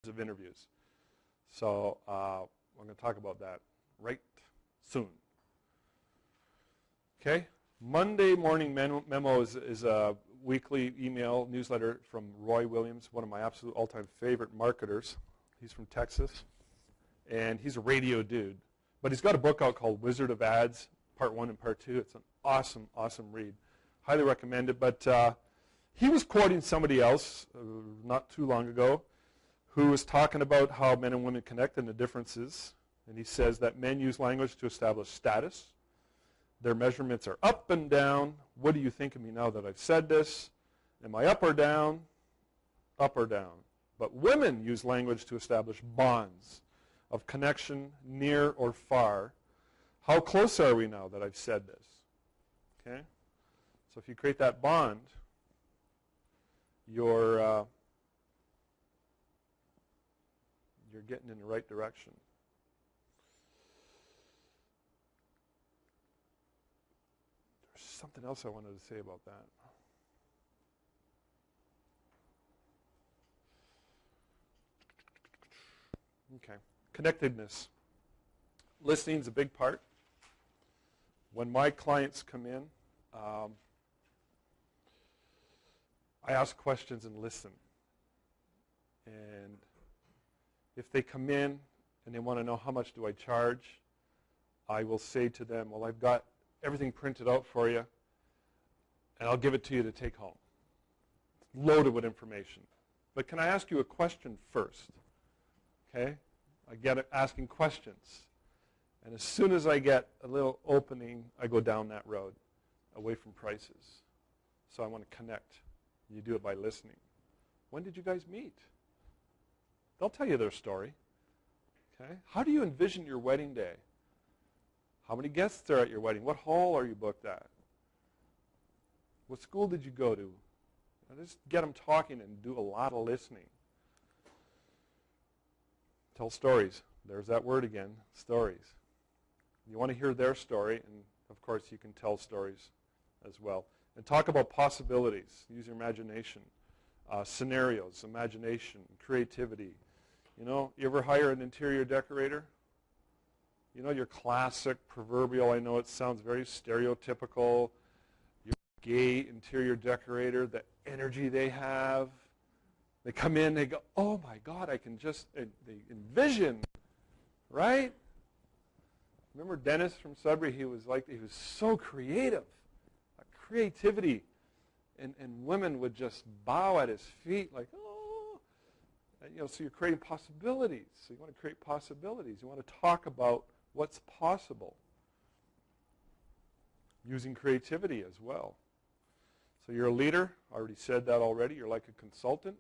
of interviews. So I'm going to talk about that right soon. Okay? Monday Morning Memo is a weekly email newsletter from Roy Williams, one of my absolute all-time favorite marketers. He's from Texas, and he's a radio dude. But he's got a book out called Wizard of Ads, Part 1 and Part 2. It's an awesome, awesome read. Highly recommend it. But he was quoting somebody else not too long ago who was talking about how men and women connect and the differences. And he says that men use language to establish status. Their measurements are up and down. What do you think of me now that I've said this? Am I up or down? Up or down. But women use language to establish bonds of connection, near or far. How close are we now that I've said this? Okay? So if you create that bond, you're getting in the right direction. There's something else I wanted to say about that. Okay. Connectedness. Listening's a big part. When my clients come in, I ask questions and listen. And if they come in and they want to know how much do I charge, I will say to them, well, I've got everything printed out for you, and I'll give it to you to take home. It's loaded with information. But can I ask you a question first? Okay? I get asking questions. And as soon as I get a little opening, I go down that road, away from prices. So I want to connect. You do it by listening. When did you guys meet? They'll tell you their story. Okay? How do you envision your wedding day? How many guests are at your wedding? What hall are you booked at? What school did you go to? Just get them talking and do a lot of listening. Tell stories. There's that word again, stories. You want to hear their story, and of course you can tell stories as well. And talk about possibilities. Use your imagination. Scenarios, imagination, creativity. You know, you ever hire an interior decorator? You know, your classic, proverbial, I know it sounds very stereotypical, your gay interior decorator, the energy they have. They come in, they go, oh my God, I can just, they envision, right? Remember Dennis from Sudbury? He was so creative. Creativity. And women would just bow at his feet like, oh. And, so you're creating possibilities. So you want to create possibilities. You want to talk about what's possible. Using creativity as well. So you're a leader. I already said that already. You're like a consultant.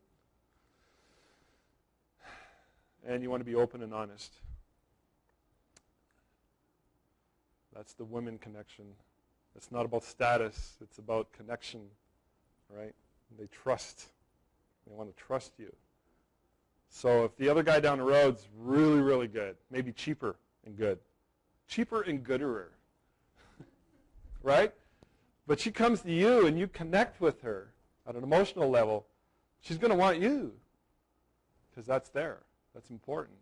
And you want to be open and honest. That's the women connection. It's not about status. It's about connection, right? They trust. They want to trust you. So if the other guy down the road's really, really good, maybe cheaper and good. Cheaper and gooder. Right? But she comes to you and you connect with her at an emotional level, she's going to want you because that's there. That's important.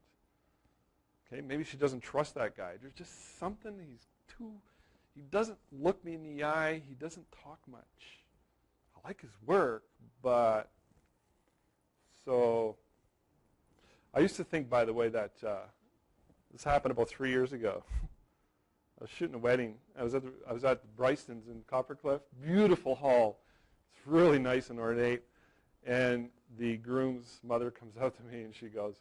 Okay? Maybe she doesn't trust that guy. There's just something, he doesn't look me in the eye. He doesn't talk much. I like his work, but so I used to think, by the way, that this happened about 3 years ago. I was shooting a wedding. I was at Bryston's in Coppercliff. Beautiful hall. It's really nice and ornate. And the groom's mother comes out to me and she goes,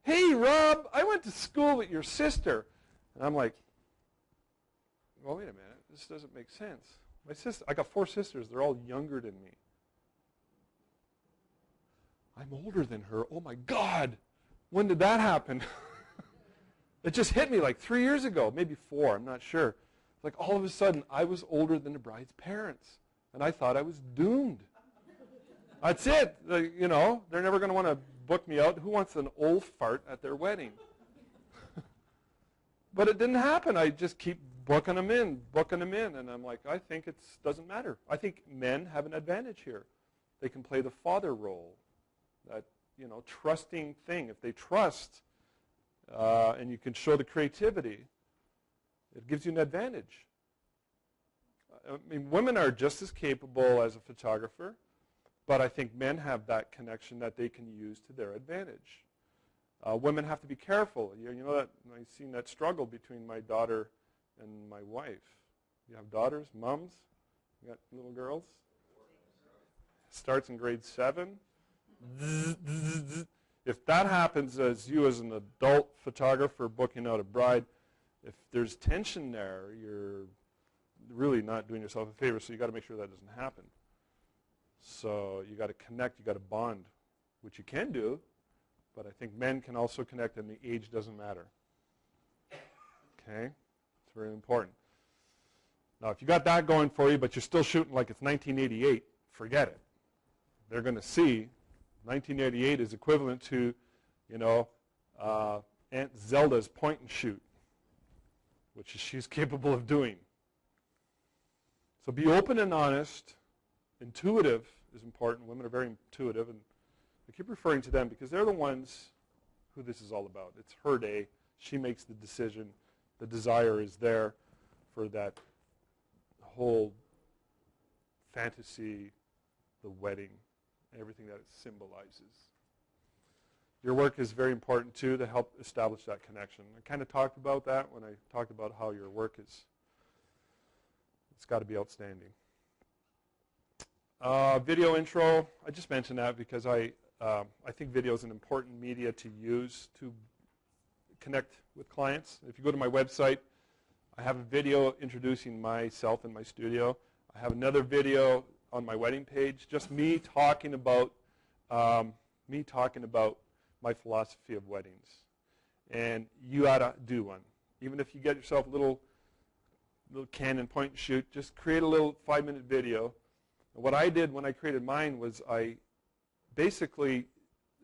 "Hey, Rob, I went to school with your sister." And I'm like, well, wait a minute. This doesn't make sense. My sister, I got 4 sisters. They're all younger than me. I'm older than her. Oh, my God. When did that happen? It just hit me like 3 years ago, maybe 4. I'm not sure. Like all of a sudden, I was older than the bride's parents. And I thought I was doomed. That's it. They're never going to want to book me out. Who wants an old fart at their wedding? But it didn't happen. I just keep booking them in. And I'm like, I think it doesn't matter. I think men have an advantage here. They can play the father role. That trusting thing. If they trust and you can show the creativity, it gives you an advantage. I mean, women are just as capable as a photographer, but I think men have that connection that they can use to their advantage. Women have to be careful. You know that I've seen that struggle between my daughter and my wife. You have daughters, moms, you got little girls. Starts in grade 7. If that happens as an adult photographer booking out a bride, if there's tension there, you're really not doing yourself a favor, so you got to make sure that doesn't happen. So you got to connect, you got to bond, which you can do, but I think men can also connect and the age doesn't matter. Okay? It's very important. Now, if you got that going for you, but you're still shooting like it's 1988, forget it. They're going to see 1988 is equivalent to, Aunt Zelda's point and shoot, which she's capable of doing. So be open and honest. Intuitive is important. Women are very intuitive, and I keep referring to them because they're the ones who this is all about. It's her day. She makes the decision. The desire is there for that whole fantasy, the wedding, everything that it symbolizes. Your work is very important, too, to help establish that connection. I kind of talked about that when I talked about how your work is. It's got to be outstanding. Video intro, I just mentioned that because I think video is an important media to use to connect with clients. If you go to my website, I have a video introducing myself and my studio. I have another video on my wedding page, just me talking about my philosophy of weddings. And you ought to do one. Even if you get yourself a little Canon point and shoot, just create a little 5-minute video. And what I did when I created mine was I basically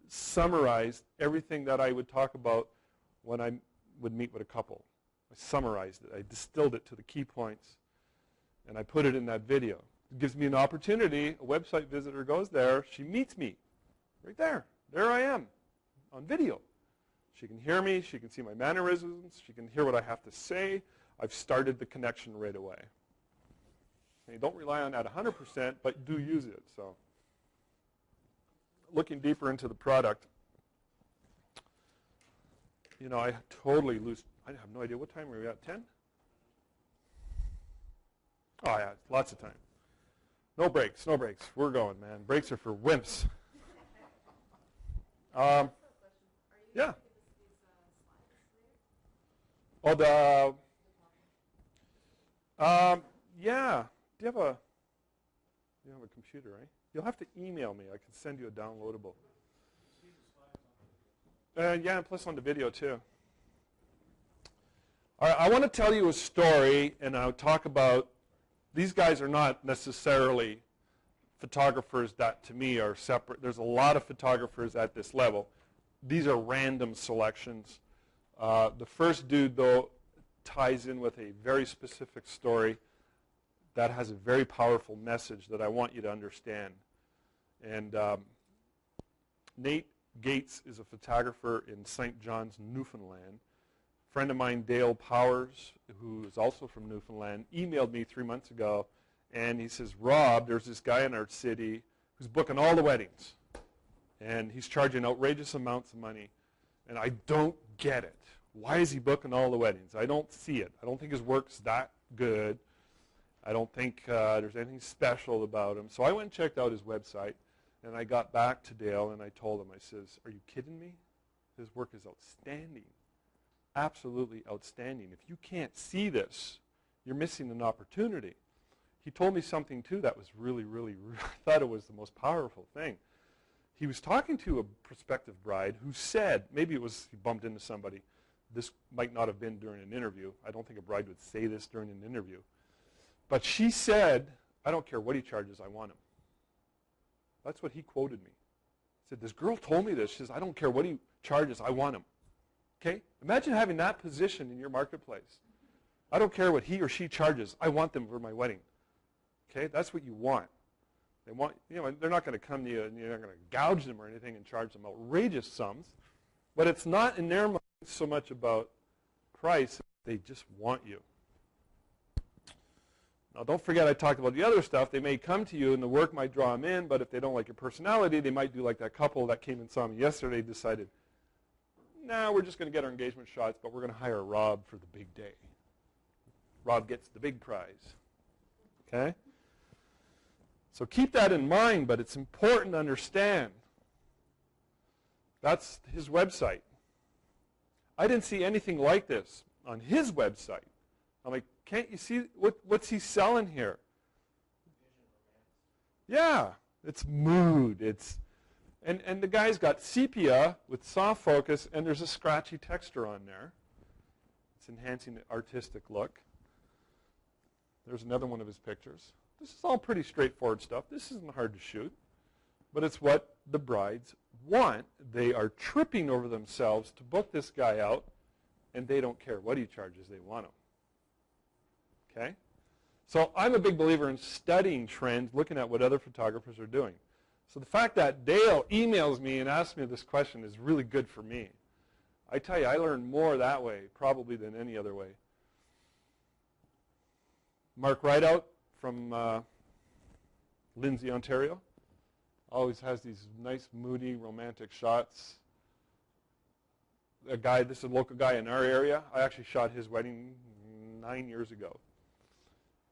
summarized everything that I would talk about when I would meet with a couple. I summarized it. I distilled it to the key points, and I put it in that video. It gives me an opportunity. A website visitor goes there. She meets me right there. There I am on video. She can hear me. She can see my mannerisms. She can hear what I have to say. I've started the connection right away. And don't rely on that 100%, but do use it. So, looking deeper into the product, I totally lose. I have no idea what time are we at. 10? Oh yeah, lots of time. No breaks, no breaks. We're going, man. Breaks are for wimps. Yeah. Oh, yeah. Do you have a computer, right? You'll have to email me. I can send you a downloadable. Yeah, and plus on the video, too. All right, I want to tell you a story, and I'll talk about, these guys are not necessarily photographers that, to me, are separate. There's a lot of photographers at this level. These are random selections. The first dude, though, ties in with a very specific story that has a very powerful message that I want you to understand. And Nate Gates is a photographer in St. John's, Newfoundland. A friend of mine, Dale Powers, who is also from Newfoundland, emailed me 3 months ago, and he says, Rob, there's this guy in our city who's booking all the weddings, and he's charging outrageous amounts of money, and I don't get it. Why is he booking all the weddings? I don't see it. I don't think his work's that good. I don't think there's anything special about him. So I went and checked out his website, and I got back to Dale, and I told him, I says, are you kidding me? His work is outstanding, absolutely outstanding. If you can't see this, you're missing an opportunity. He told me something, too, that was really, I thought it was the most powerful thing. He was talking to a prospective bride who said, maybe it was he bumped into somebody. This might not have been during an interview. I don't think a bride would say this during an interview. But she said, I don't care what he charges, I want him. That's what he quoted me. He said, this girl told me this. She says, I don't care what he charges, I want him. Okay? Imagine having that position in your marketplace. I don't care what he or she charges, I want them for my wedding. Okay? That's what you want. They want, they're not going to come to you and you're not going to gouge them or anything and charge them outrageous sums. But it's not in their mind so much about price. They just want you. Now, don't forget I talked about the other stuff. They may come to you and the work might draw them in, but if they don't like your personality, they might do like that couple that came and saw me yesterday, decided, nah, we're just going to get our engagement shots, but we're going to hire Rob for the big day. Rob gets the big prize. Okay? So keep that in mind, but it's important to understand. That's his website. I didn't see anything like this on his website. I'm like, can't you see what's he selling here? Yeah, it's mood. And the guy's got sepia with soft focus, and there's a scratchy texture on there. It's enhancing the artistic look. There's another one of his pictures. This is all pretty straightforward stuff. This isn't hard to shoot, but it's what the brides want. They are tripping over themselves to book this guy out, and they don't care what he charges. They want him. Okay? So I'm a big believer in studying trends, looking at what other photographers are doing. So the fact that Dale emails me and asks me this question is really good for me. I tell you, I learn more that way probably than any other way. Mark Rideout from Lindsay, Ontario, always has these nice, moody, romantic shots. This is a local guy in our area. I actually shot his wedding 9 years ago.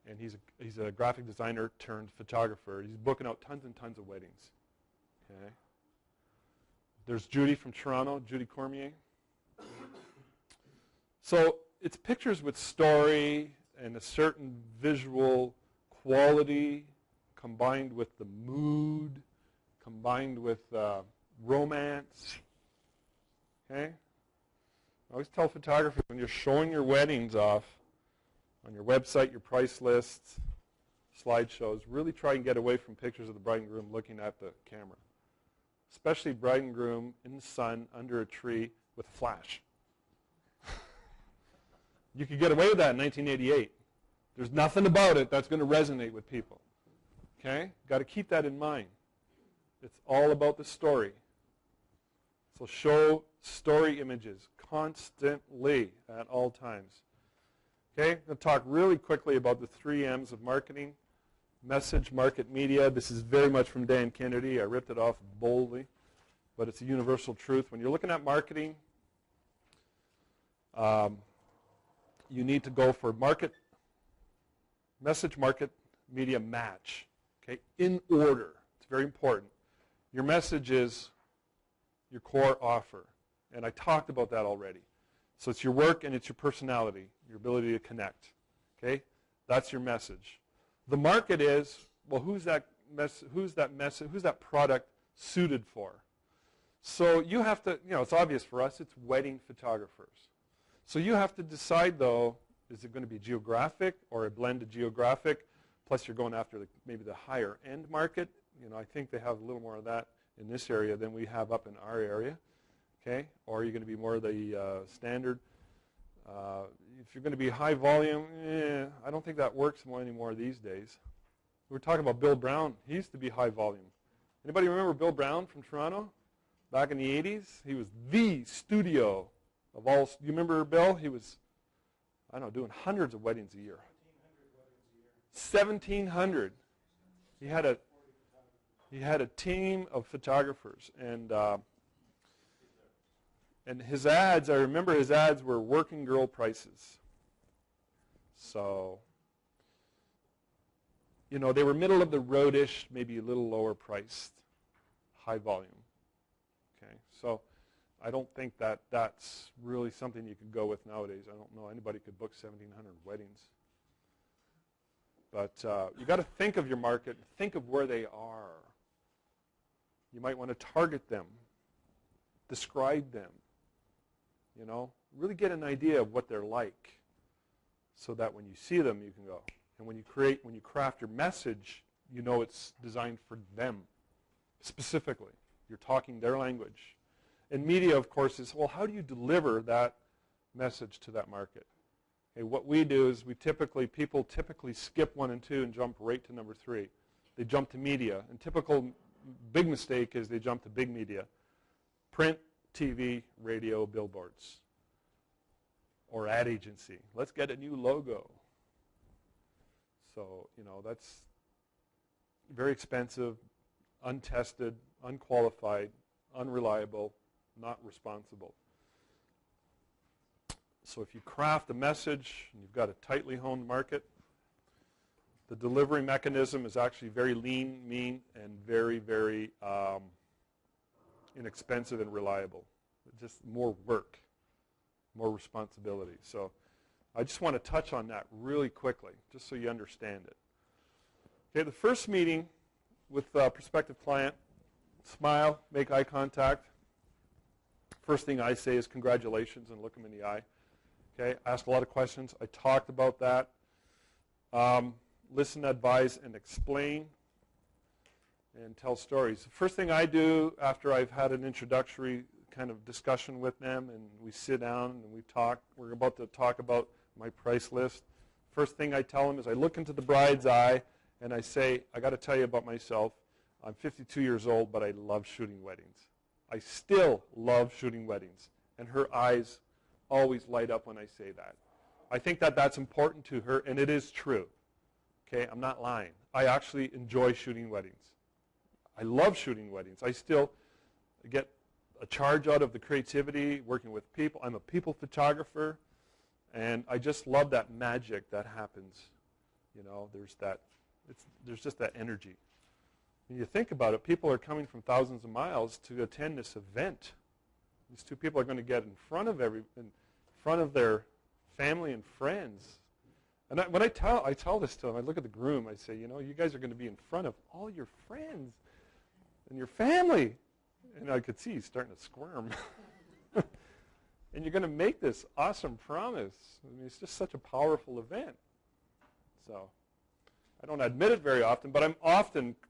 And he's a graphic designer turned photographer. He's booking out tons and tons of weddings. Okay. There's Judy from Toronto, Judy Cormier. So it's pictures with story and a certain visual quality combined with the mood, combined with romance. Okay? I always tell photographers when you're showing your weddings off on your website, your price lists, slideshows, really try and get away from pictures of the bride and groom looking at the camera. Especially bride and groom in the sun, under a tree, with a flash. You could get away with that in 1988. There's nothing about it that's going to resonate with people. Okay? Got to keep that in mind. It's all about the story. So show story images constantly at all times. Okay? I'm going to talk really quickly about the 3 M's of marketing. Message, market, media. This is very much from Dan Kennedy. I ripped it off boldly, but it's a universal truth. When you're looking at marketing, you need to go for message, market, media match. Okay? In order. It's very important. Your message is your core offer. And I talked about that already. So it's your work and it's your personality, your ability to connect. Okay? That's your message. The market is, well, who's that product suited for? So you have to, it's obvious for us, it's wedding photographers. So you have to decide, though, is it going to be geographic or a blend of geographic? Plus you're going after maybe the higher end market. I think they have a little more of that in this area than we have up in our area. Okay? Or are you going to be more of the standard? If you're going to be high volume, I don't think that works anymore these days. We were talking about Bill Brown. He used to be high volume. Anybody remember Bill Brown from Toronto? Back in the 80s? He was the studio of all. You remember Bill? He was, I don't know, doing hundreds of weddings a year. 1,700. He had a team of photographers, and his ads, I remember his ads were working girl prices. So, they were middle of the road-ish, maybe a little lower priced, high volume. Okay, so I don't think that's really something you could go with nowadays. I don't know anybody could book 1,700 weddings. But you got to think of your market, think of where they are. You might want to target them, describe them. Really get an idea of what they're like so that when you see them, you can go. And when you craft your message, it's designed for them specifically. You're talking their language. And media, of course, is, well, how do you deliver that message to that market? Okay, what we do is people typically skip 1 and 2 and jump right to number 3. they jump to media. And typical big mistake is they jump to big media. Print, TV, radio, billboards, or ad agency. Let's get a new logo. So, that's very expensive, untested, unqualified, unreliable, not responsible. So if you craft a message and you've got a tightly honed market, the delivery mechanism is actually very lean, mean, and very, very inexpensive and reliable. Just more work, more responsibility. So I just want to touch on that really quickly, just so you understand it. Okay, the first meeting with a prospective client, smile, make eye contact. First thing I say is congratulations and look them in the eye. Okay, ask a lot of questions. I talked about that. Listen, advise, and explain, and tell stories. The first thing I do after I've had an introductory kind of discussion with them, and we sit down and we talk, we're about to talk about my price list. First thing I tell them is I look into the bride's eye and I say, I got to tell you about myself. I'm 52 years old, but I love shooting weddings. I still love shooting weddings. And her eyes always light up when I say that. I think that that's important to her, and it is true. Okay, I'm not lying. I actually enjoy shooting weddings. I love shooting weddings. I still get a charge out of the creativity, working with people. I'm a people photographer, and I just love that magic that happens. There's just that energy. When you think about it, people are coming from thousands of miles to attend this event. These two people are going to get in front of their family and friends. And when I tell this to them, I look at the groom, I say, you guys are going to be in front of all your friends and your family. And I could see he's starting to squirm. And you're going to make this awesome promise. I mean, it's just such a powerful event. So I don't admit it very often, but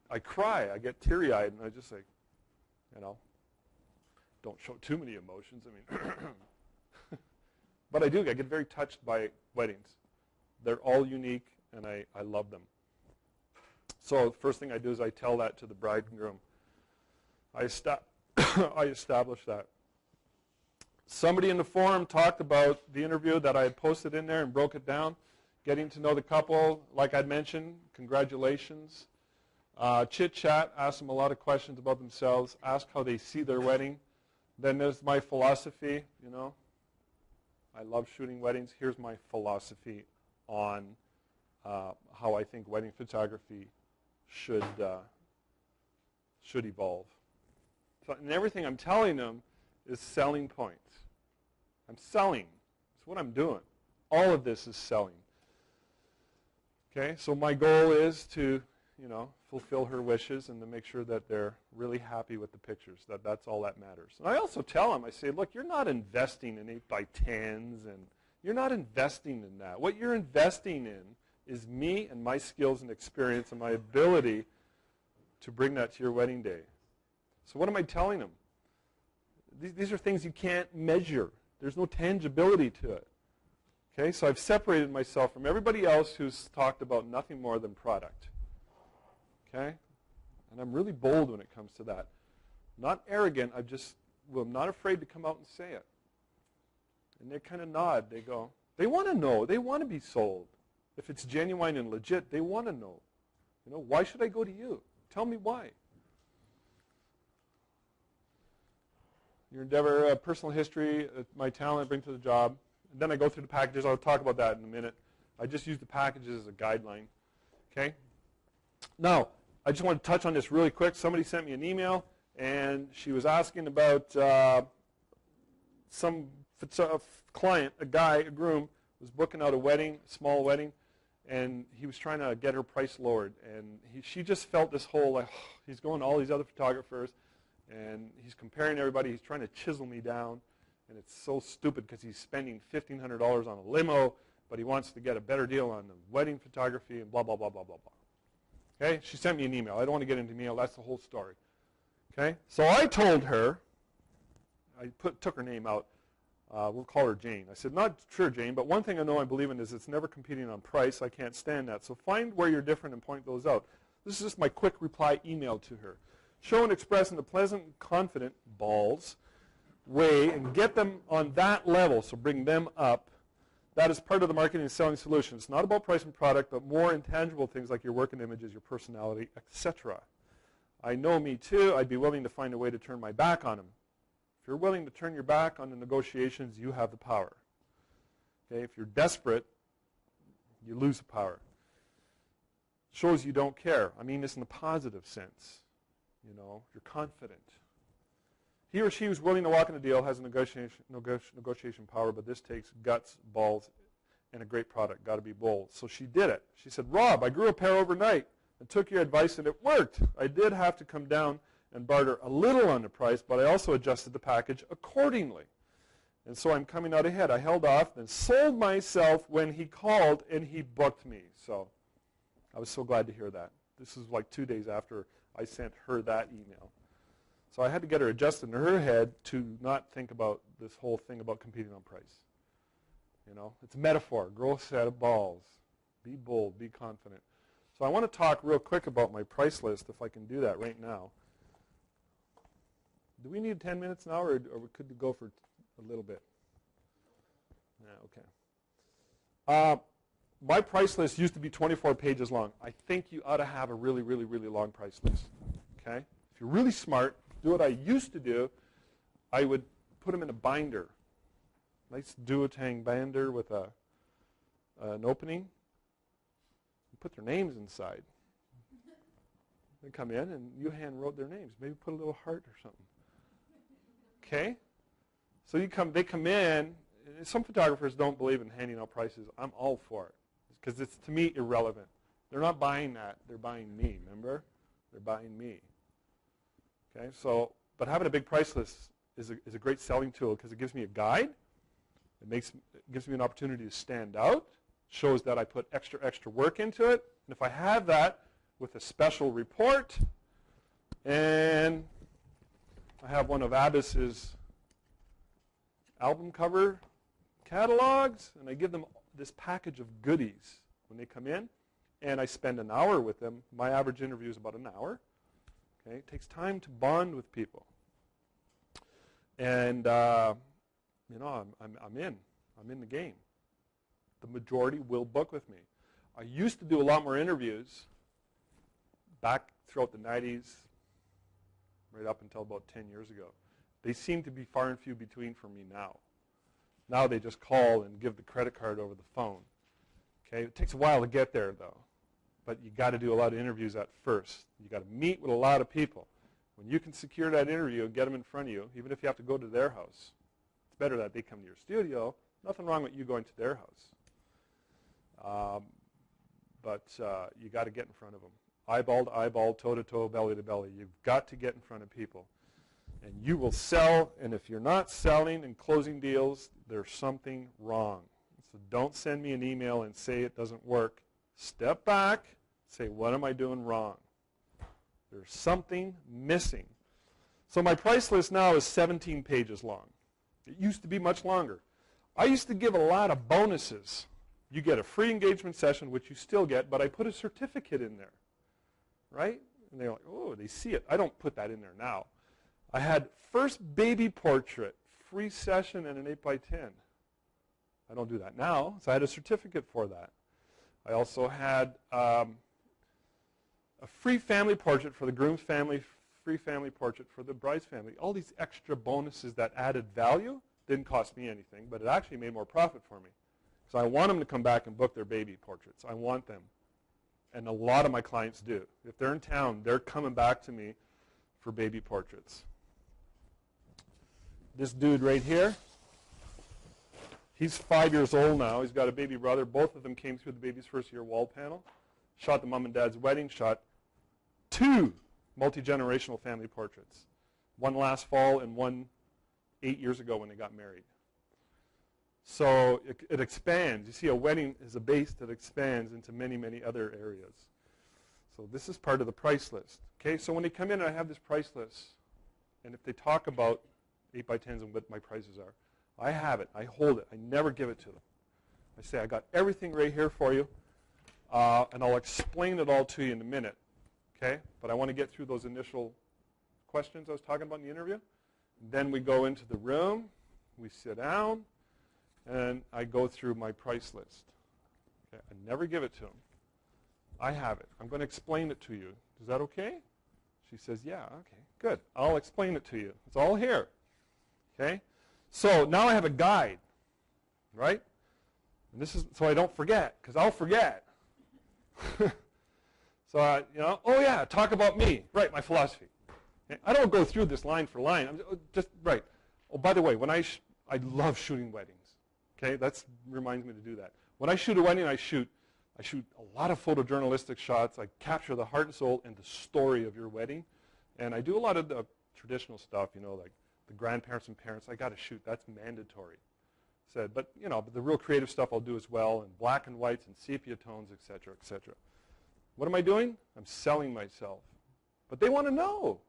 I cry. I get teary-eyed, and I just say, don't show too many emotions. I mean, but I do. I get very touched by weddings. They're all unique, and I love them. So the first thing I do is I tell that to the bride and groom. I establish that. Somebody in the forum talked about the interview that I had posted in there and broke it down. Getting to know the couple, like I'd mentioned, congratulations. Chit-chat, ask them a lot of questions about themselves, ask how they see their wedding. Then there's my philosophy, I love shooting weddings. Here's my philosophy on how I think wedding photography should evolve. So, and everything I'm telling them is selling points. I'm selling. That's what I'm doing. All of this is selling. Okay, so my goal is to, fulfill her wishes and to make sure that they're really happy with the pictures. That's all that matters. And I also tell them, I say, look, you're not investing in 8x10s, and you're not investing in that. What you're investing in is me and my skills and experience and my ability to bring that to your wedding day. So what am I telling them? These are things you can't measure. There's no tangibility to it. Okay, so I've separated myself from everybody else who's talked about nothing more than product. Okay? And I'm really bold when it comes to that. Not arrogant, I'm not afraid to come out and say it. And they kind of nod. They go, they want to know. They want to be sold. If it's genuine and legit, they want to know. Why should I go to you? Tell me why. Your endeavor, personal history, my talent I bring to the job. And then I go through the packages. I'll talk about that in a minute. I just use the packages as a guideline. Okay? Now, I just want to touch on this really quick. Somebody sent me an email, and she was asking about some client, a groom, was booking out a wedding, a small wedding, and he was trying to get her price lowered. And she just felt this whole, he's going to all these other photographers, and he's comparing everybody. He's trying to chisel me down. And it's so stupid because he's spending $1,500 on a limo, but he wants to get a better deal on the wedding photography and blah, blah, blah, blah, blah, blah. Okay? She sent me an email. I don't want to get into email. That's the whole story. Okay? So I told her, took her name out. We'll call her Jane. I said, not sure, Jane, but one thing I know I believe in is it's never competing on price. I can't stand that. So find where you're different and point those out. This is just my quick reply email to her. Show and express in a pleasant, confident, balls way and get them on that level, so bring them up. That is part of the marketing and selling solution. It's not about price and product, but more intangible things like your work and images, your personality, etc. I know me too. I'd be willing to find a way to turn my back on them. If you're willing to turn your back on the negotiations, you have the power. Okay? If you're desperate, you lose the power. Shows you don't care. I mean this in a positive sense. You know, you're confident. He or she who's willing to walk in a deal has a negotiation power, but this takes guts, balls, and a great product. Got to be bold. So she did it. She said, Rob, I grew a pair overnight and took your advice, and it worked. I did have to come down and barter a little on the price, but I also adjusted the package accordingly. And so I'm coming out ahead. I held off and sold myself when he called, and he booked me. So I was so glad to hear that. This is like 2 days after I sent her that email. So I had to get her adjusted in her head to not think about this whole thing about competing on price. You know, it's a metaphor. Grow a set of balls. Be bold. Be confident. So I want to talk real quick about my price list, if I can do that right now. Do we need 10 minutes now, or could we go for a little bit? Yeah, okay. My price list used to be 24 pages long. I think you ought to have a really, really, really long price list. Okay? If you're really smart, do what I used to do. I would put them in a binder. Nice duotang binder with an opening. Put their names inside. They come in and you hand wrote their names. Maybe put a little heart or something. Okay? So they come in. Some photographers don't believe in handing out prices. I'm all for it because it's, to me, irrelevant. They're not buying that. They're buying me, remember? They're buying me. Okay? So, but having a big price list is a great selling tool because it gives me a guide. It gives me an opportunity to stand out. Shows that I put extra work into it. And if I have that with a special report, and I have one of Abbas's album cover catalogs, and I give them this package of goodies when they come in, and I spend an hour with them. My average interview is about an hour. Okay? It takes time to bond with people. And, you know, I'm in the game. The majority will book with me. I used to do a lot more interviews back throughout the 90s, right up until about 10 years ago. They seem to be far and few between for me now. Now they just call and give the credit card over the phone. Okay, it takes a while to get there though, but you got to do a lot of interviews at first. You got to meet with a lot of people. When you can secure that interview and get them in front of you, even if you have to go to their house, it's better that they come to your studio. Nothing wrong with you going to their house. But you got to get in front of them. Eyeball to eyeball, toe to toe, belly to belly. You've got to get in front of people. And you will sell, and if you're not selling and closing deals, there's something wrong. So don't send me an email and say it doesn't work. Step back, say, what am I doing wrong? There's something missing. So my price list now is 17 pages long. It used to be much longer. I used to give a lot of bonuses. You get a free engagement session, which you still get, but I put a certificate in there, right? And they're like, oh, they see it. I don't put that in there now. I had first baby portrait, free session, and an 8x10. I don't do that now, so I had a certificate for that. I also had a free family portrait for the groom's family, free family portrait for the bride's family. All these extra bonuses that added value didn't cost me anything, but it actually made more profit for me. So I want them to come back and book their baby portraits. I want them. And a lot of my clients do. If they're in town, they're coming back to me for baby portraits. This dude right here, he's 5 years old now. He's got a baby brother. Both of them came through the baby's first year wall panel. Shot the mom and dad's wedding. Shot 2 multi-generational family portraits. One last fall and one 8 years ago when they got married. So it expands. You see, a wedding is a base that expands into many, many other areas. So this is part of the price list. Okay, so when they come in, I have this price list. And if they talk about 8x10s and what my prices are, I have it. I hold it. I never give it to them. I say, I got everything right here for you, and I'll explain it all to you in a minute. okay? But I want to get through those initial questions I was talking about in the interview. Then we go into the room, we sit down, and I go through my price list. Okay? I never give it to him. I have it. I'm going to explain it to you. Is that okay? She says, yeah, okay, good. I'll explain it to you. It's all here. Okay? So now I have a guide, right? And this is so I don't forget, because I'll forget. So oh yeah, talk about me. Right, my philosophy. Okay? I don't go through this line for line. I'm just right. Oh, by the way, when I love shooting weddings. Okay, that reminds me to do that. When I shoot a wedding, I shoot a lot of photojournalistic shots. I capture the heart and soul and the story of your wedding. And I do a lot of the traditional stuff, like the grandparents and parents. I got to shoot. That's mandatory. But the real creative stuff I'll do as well, and black and whites and sepia tones, et cetera, et cetera. What am I doing? I'm selling myself. But they want to know.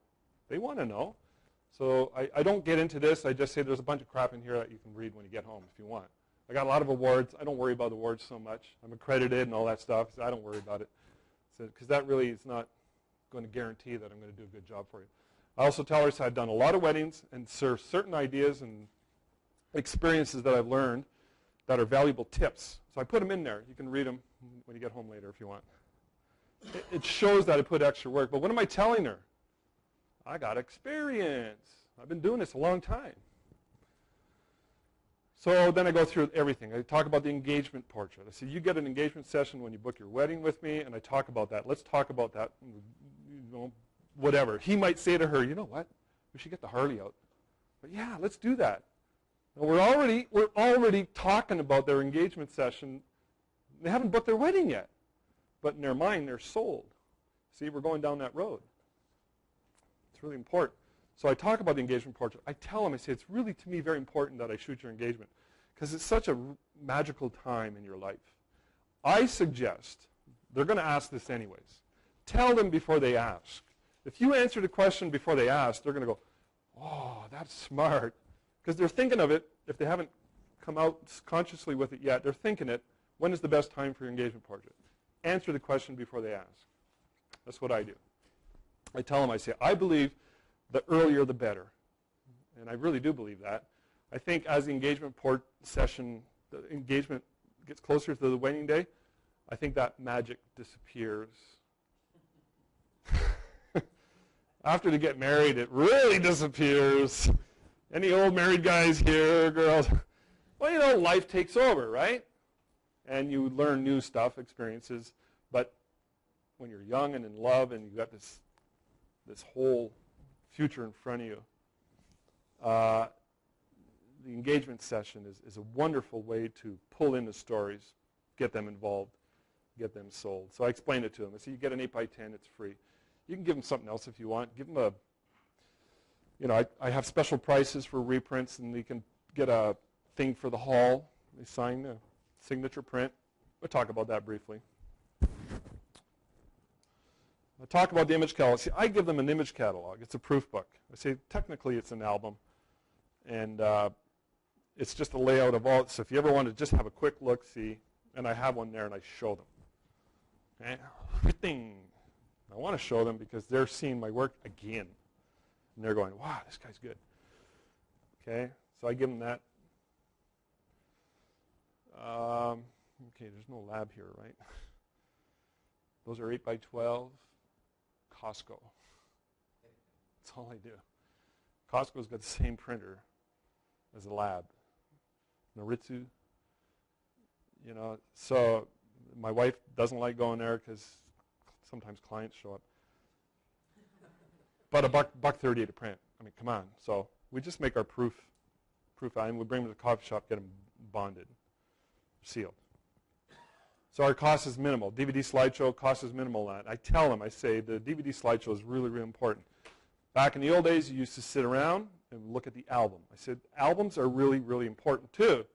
They want to know. So I don't get into this. I just say there's a bunch of crap in here that you can read when you get home if you want. I got a lot of awards. I don't worry about awards so much. I'm accredited and all that stuff, so I don't worry about it. Because that really is not going to guarantee that I'm going to do a good job for you. I also tell her I've done a lot of weddings and serve certain ideas and experiences that I've learned that are valuable tips. So I put them in there. You can read them when you get home later if you want. It shows that I put extra work. But what am I telling her? I got experience. I've been doing this a long time. So then I go through everything. I talk about the engagement portrait. I say, you get an engagement session when you book your wedding with me, and I talk about that. Let's talk about that, whatever. He might say to her, you know what? We should get the Harley out. But yeah, let's do that. Now, we're already talking about their engagement session. They haven't booked their wedding yet. But in their mind, they're sold. See, we're going down that road. It's really important. So I talk about the engagement portrait. I tell them, I say, it's really, to me, very important that I shoot your engagement because it's such a magical time in your life. I suggest, they're going to ask this anyways, tell them before they ask. If you answer the question before they ask, they're going to go, oh, that's smart. Because they're thinking of it, if they haven't come out consciously with it yet, they're thinking it, when is the best time for your engagement portrait? Answer the question before they ask. That's what I do. I tell them, I say, I believe the earlier the better. And I really do believe that. I think as the engagement session, the engagement gets closer to the wedding day, I think that magic disappears. After they get married, it really disappears. Any old married guys here, girls? Well, life takes over, right? And you learn new stuff, experiences. But when you're young and in love and you've got this whole future in front of you, the engagement session is a wonderful way to pull in the stories, get them involved, get them sold. So I explain it to them. I say, you get an 8x10, it's free. You can give them something else if you want. Give them I have special prices for reprints, and they can get a thing for the hall. They sign the signature print. We'll talk about that briefly. I'll talk about the image catalog. See, I give them an image catalog. It's a proof book. I say, technically, it's an album. And it's just a layout of all. So if you ever want to just have a quick look, see, and I have one there, and I show them. Okay? I want to show them because they're seeing my work again. And they're going, wow, this guy's good. Okay? So I give them that. Okay, there's no lab here, right? Those are 8x12. Costco. That's all I do. Costco's got the same printer as a lab. Noritsu. So my wife doesn't like going there because sometimes clients show up. But $1.38 a print. I mean, come on. So we just make our proof item. We bring them to the coffee shop, get them bonded, sealed. So our cost is minimal. DVD slideshow cost is minimal. I tell them, I say, the DVD slideshow is really, really important. Back in the old days, you used to sit around and look at the album. I said, albums are really, really important too.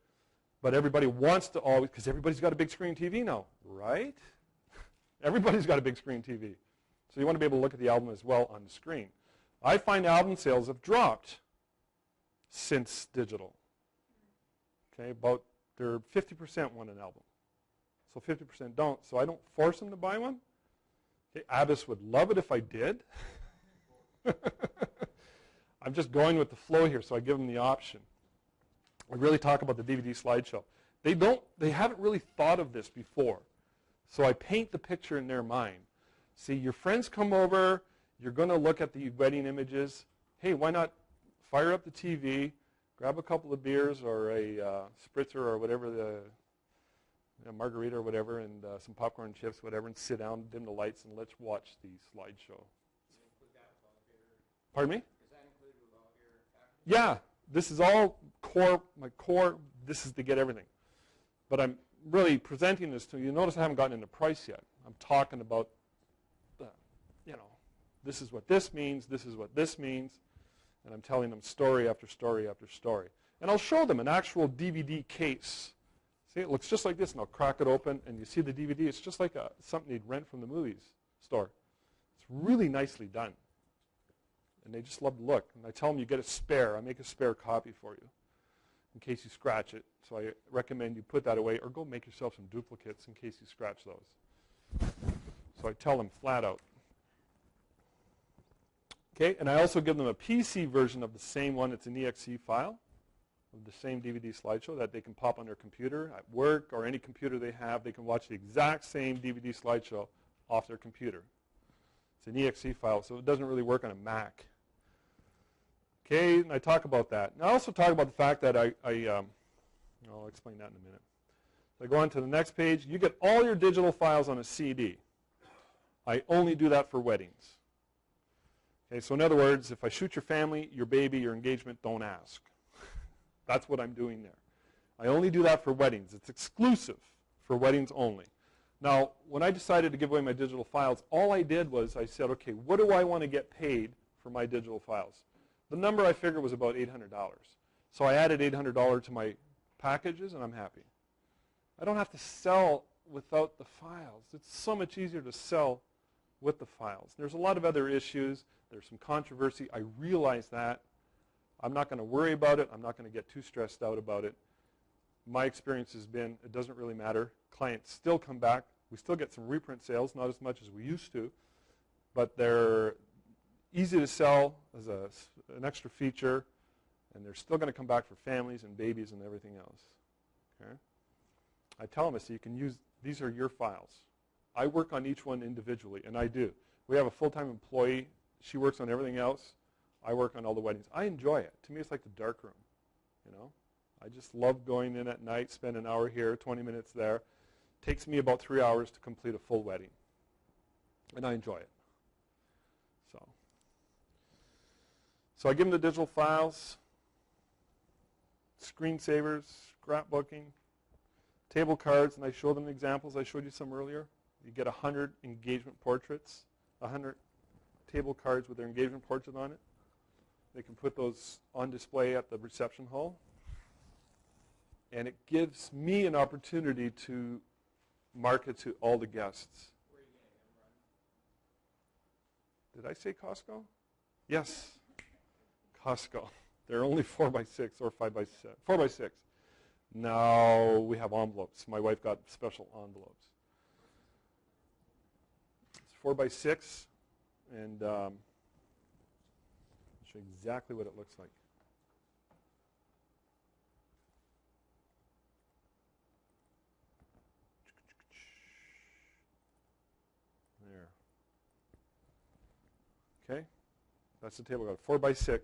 But everybody wants to always, because everybody's got a big screen TV now, right? Everybody's got a big screen TV. So you want to be able to look at the album as well on the screen. I find album sales have dropped since digital. Okay, they're 50% want an album. So 50% don't. So I don't force them to buy one. Okay, Abbas would love it if I did. I'm just going with the flow here, so I give them the option. I really talk about the DVD slideshow. They haven't really thought of this before. So I paint the picture in their mind. See, your friends come over, you're going to look at the wedding images. Hey, why not fire up the TV, grab a couple of beers or a spritzer or whatever, margarita or whatever, and some popcorn and chips, whatever, and sit down, dim the lights, and let's watch the slideshow. Pardon me? Is that included with all your packages? Yeah, this is all my core, this is to get everything. But I'm really presenting this to you. Notice I haven't gotten into price yet. I'm talking about, this is what this means, this is what this means, and I'm telling them story after story after story. And I'll show them an actual DVD case. See, it looks just like this, and I'll crack it open, and you see the DVD. It's just like something you'd rent from the movies store. It's really nicely done. And they just love to look. And I tell them you get a spare. I make a spare copy for you in case you scratch it. So I recommend you put that away or go make yourself some duplicates in case you scratch those. So I tell them flat out. Okay, and I also give them a PC version of the same one. It's an EXE file of the same DVD slideshow that they can pop on their computer at work or any computer they have. They can watch the exact same DVD slideshow off their computer. It's an EXE file, so it doesn't really work on a Mac. Okay, and I talk about that. And I also talk about the fact that I'll explain that in a minute. So I go on to the next page. You get all your digital files on a CD. I only do that for weddings. Okay, so in other words, if I shoot your family, your baby, your engagement, don't ask. That's what I'm doing there. I only do that for weddings. It's exclusive for weddings only. Now, when I decided to give away my digital files, all I did was I said, okay, what do I want to get paid for my digital files? The number I figured was about $800. So I added $800 to my packages, and I'm happy. I don't have to sell without the files. It's so much easier to sell with the files. There's a lot of other issues. There's some controversy. I realize that. I'm not going to worry about it. I'm not going to get too stressed out about it. My experience has been it doesn't really matter. Clients still come back. We still get some reprint sales, not as much as we used to, but they're easy to sell as an extra feature, and they're still going to come back for families and babies and everything else. Okay? I tell them, I say, you can use, these are your files. I work on each one individually, and I do. We have a full-time employee. She works on everything else. I work on all the weddings. I enjoy it. To me, it's like the dark room, I just love going in at night, spend an hour here, 20 minutes there. Takes me about 3 hours to complete a full wedding, and I enjoy it. So I give them the digital files, screensavers, scrapbooking, table cards, and I show them examples. I showed you some earlier. You get 100 engagement portraits, 100 table cards with their engagement portrait on it. They can put those on display at the reception hall. And it gives me an opportunity to market to all the guests. Where are you getting them, Ron? Did I say Costco? Yes, Costco. They're only 4x6 or 5x7. 4x6. Now we have envelopes. My wife got special envelopes. It's 4x6, and I'll show you exactly what it looks like. There. Okay, that's the table. Got 4x6.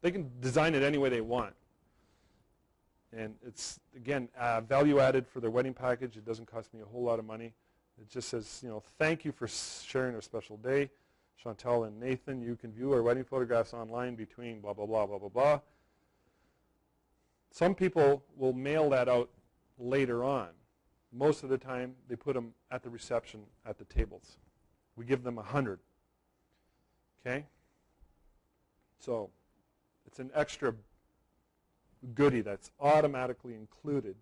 They can design it any way they want. And it's, again, value added for their wedding package. It doesn't cost me a whole lot of money. It just says, thank you for sharing our special day. Chantal and Nathan, you can view our wedding photographs online between blah, blah, blah, blah, blah, blah. Some people will mail that out later on. Most of the time, they put them at the reception at the tables. We give them 100. Okay? So it's an extra goodie that's automatically included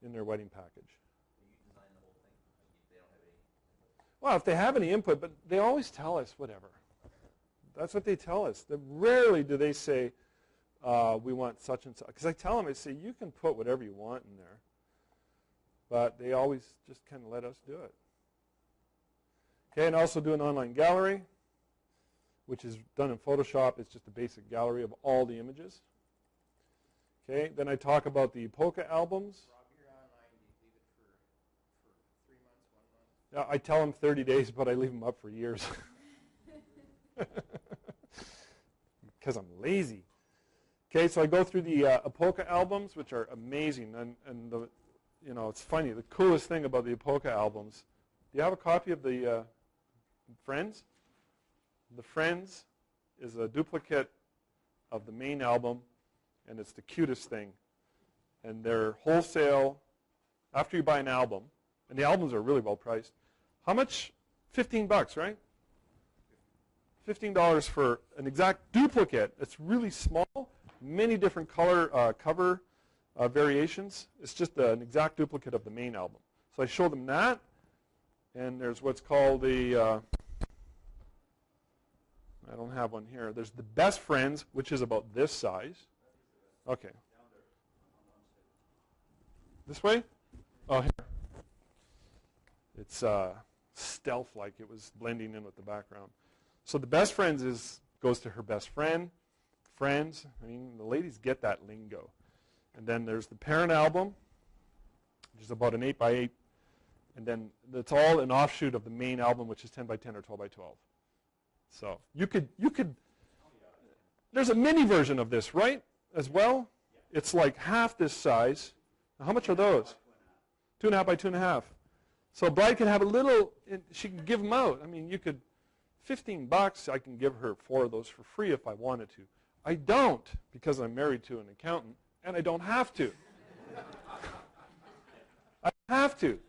in their wedding package. You design the whole thing? They don't have any input? Well, if they have any input, but they always tell us whatever. That's what they tell us. Rarely do they say, we want such and such. Because I tell them, I say, you can put whatever you want in there. but they always just kind of let us do it. Okay, and I also do an online gallery, which is done in Photoshop. It's just a basic gallery of all the images. Okay, then I talk about the Epoca albums. Rob, you're online. Do you leave it for 3 months, 1 month? I tell them 30 days, but I leave them up for years. Because I'm lazy. Okay, so I go through the Epoca albums, which are amazing. And the, it's funny. The coolest thing about the Epoca albums, do you have a copy of the Friends? The Friends is a duplicate of the main album, and it's the cutest thing. And they're wholesale after you buy an album, and the albums are really well priced. How much? $15, right? $15 for an exact duplicate. It's really small, many different color cover variations. It's just an exact duplicate of the main album. So I show them that, and there's what's called the I don't have one here. There's the Best Friends, which is about this size. Okay. This way? Oh, here. It's stealth-like. It was blending in with the background. So the Best Friends goes to her best friend, friends. I mean, the ladies get that lingo. And then there's the Parent album, which is about an 8x8. And then it's all an offshoot of the main album, which is 10x10 or 12x12. So you could, there's a mini version of this, right, as well? It's like half this size. Now, how much are those? 2.5 by 2.5. So a bride can have a little, she can give them out. I mean, you could, $15, I can give her 4 of those for free if I wanted to. I don't, because I'm married to an accountant, and I don't have to. I have to.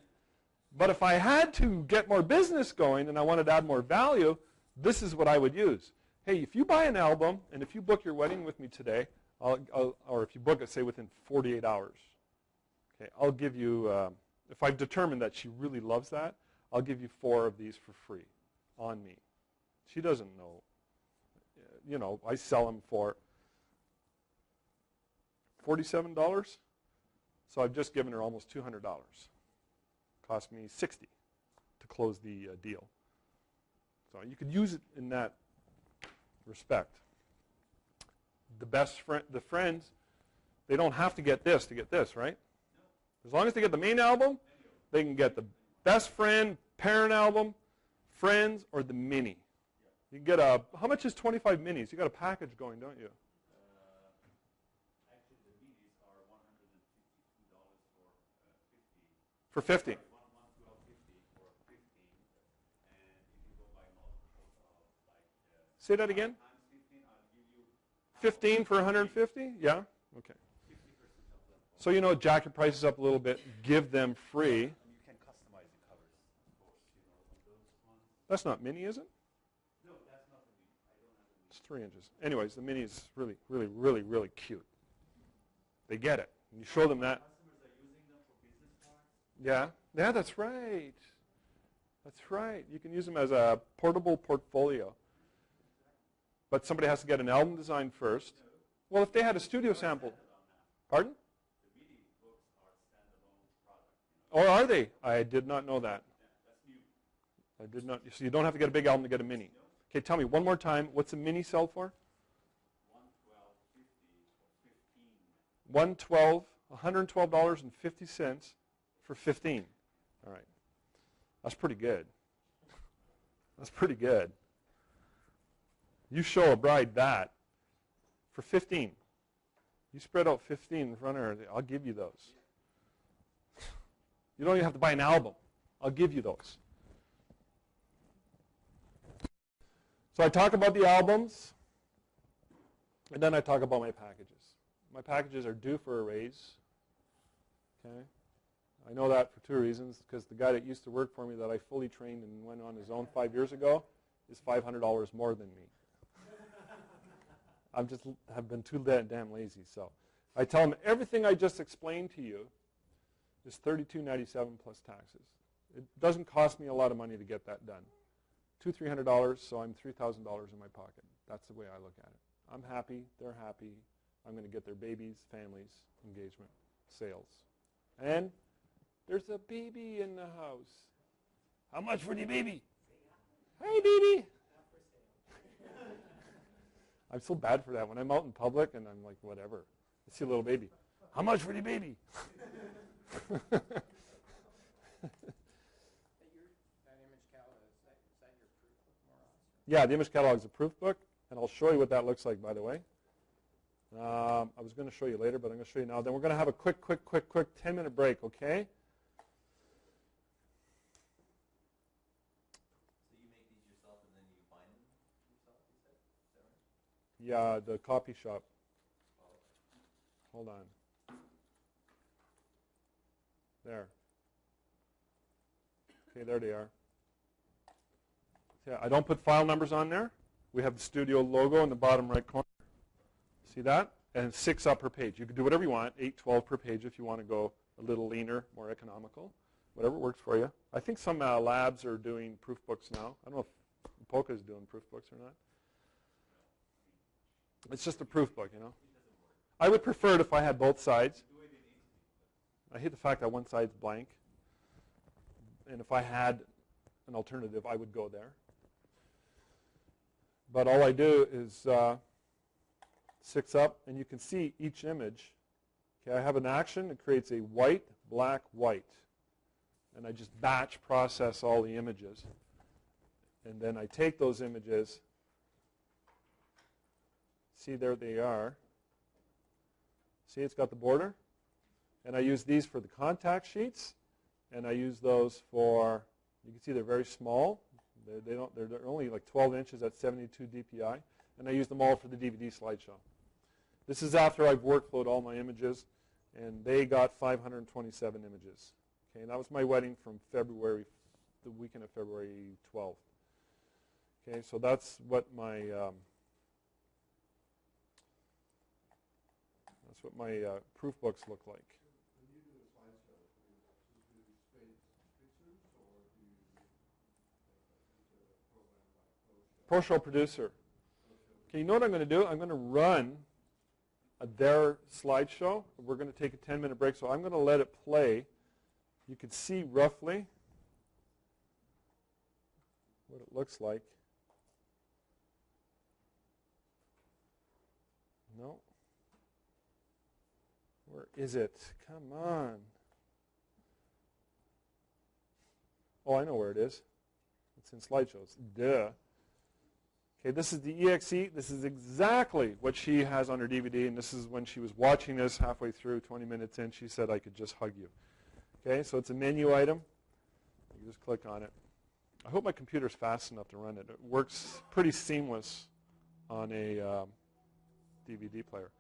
But if I had to get more business going and I wanted to add more value, this is what I would use. Hey, if you buy an album, and if you book your wedding with me today, or if you book it, say, within 48 hours, okay, I'll give you, if I've determined that she really loves that, I'll give you 4 of these for free on me. She doesn't know. I sell them for $47. So I've just given her almost $200. Cost me $60 to close the deal. So you could use it in that respect. The friends, they don't have to get this, right? As long as they get the main album, they can get the Best Friend, Parent album, Friends, or the mini. You can get how much is 25 minis? You got a package going, don't you? Actually, the minis are $152 For 50. 112.50 for 15, and if you go by multiples of Say that again? times 15, I'll give you 15 for 150? Yeah? Okay. 50% of them. So, jack your prices up a little bit, give them free. And you can customize the covers, of course, on those ones. That's not mini, is it? No, that's not the mini. I don't have the mini. It's 3 inches. Anyways, the mini is really, really, really, really cute. They get it. And you show them that. Customers are using them for business cards. Yeah, that's right. That's right. You can use them as a portable portfolio. But somebody has to get an album design first. Well, if they had a studio sample. Pardon? The mini books are standalone product. Or are they? I did not know that. That's new. I did not. So you don't have to get a big album to get a mini. Okay, tell me one more time. What's a mini sell for? $112.50 for 15. $112.50 for 15. All right. That's pretty good. That's pretty good. You show a bride that for 15. You spread out 15 in front of her, I'll give you those. You don't even have to buy an album. I'll give you those. So I talk about the albums, and then I talk about my packages. My packages are due for a raise. Okay? I know that for 2 reasons, because the guy that used to work for me that I fully trained and went on his own 5 years ago is $500 more than me. Have been too damn lazy. So I tell him everything I just explained to you is $32.97 plus taxes. It doesn't cost me a lot of money to get that done. $200-300, so I'm $3,000 in my pocket. That's the way I look at it. I'm happy. They're happy. I'm going to get their babies, families, engagement, sales. And There's a baby in the house. How much for the baby? Hey, baby. I'm so bad for that. When I'm out in public and I'm like, whatever. I see a little baby. How much for the baby? That image catalog, is that your proof book, more or less? Yeah, the image catalog is a proof book, and I'll show you what that looks like, by the way. I was going to show you later, but I'm going to show you now. Then we're going to have a quick 10-minute break, okay? So you make these yourself and then you bind them yourself, you said? Is that right? Yeah, the copy shop. Hold on. There. Okay, there they are. Yeah, I don't put file numbers on there. We have the studio logo in the bottom right corner. See that? And 6 up per page. You can do whatever you want, 8, 12 per page if you want to go a little leaner, more economical. Whatever works for you. I think some labs are doing proof books now. I don't know if Polka is doing proof books or not. It's just a proof book, you know. I would prefer it if I had both sides. I hate the fact that one side's blank. And if I had an alternative, I would go there. But all I do is 6 up, and you can see each image. Okay, I have an action. It creates a white, black, white. And I just batch process all the images. And then I take those images. See, there they are. See, it's got the border. And I use these for the contact sheets. And I use those for, you can see they're very small. They're only like 12 inches at 72 dpi. And I use them all for the DVD slideshow. This is after I've workflowed all my images. And they got 527 images. Okay, and that was my wedding from February, the weekend of February 12th. Okay, so that's what my proof books look like. When you do a slideshow, do you do straight pictures or do you use a program like ProShow Producer. Okay, you know what I'm going to do? I'm going to run their slideshow. We're going to take a 10-minute break, so I'm going to let it play. You can see roughly what it looks like. No. Where is it? Come on. Oh, I know where it is. It's in slideshows. Duh. Okay, this is the EXE. This is exactly what she has on her DVD, and this is when she was watching this halfway through, 20 minutes in. She said, I could just hug you. Okay, so it's a menu item. You just click on it. I hope my computer's fast enough to run it. It works pretty seamless on a DVD player.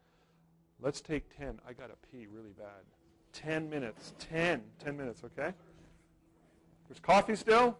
Let's take 10. I got to pee really bad. 10 minutes. 10 minutes, okay? There's coffee still?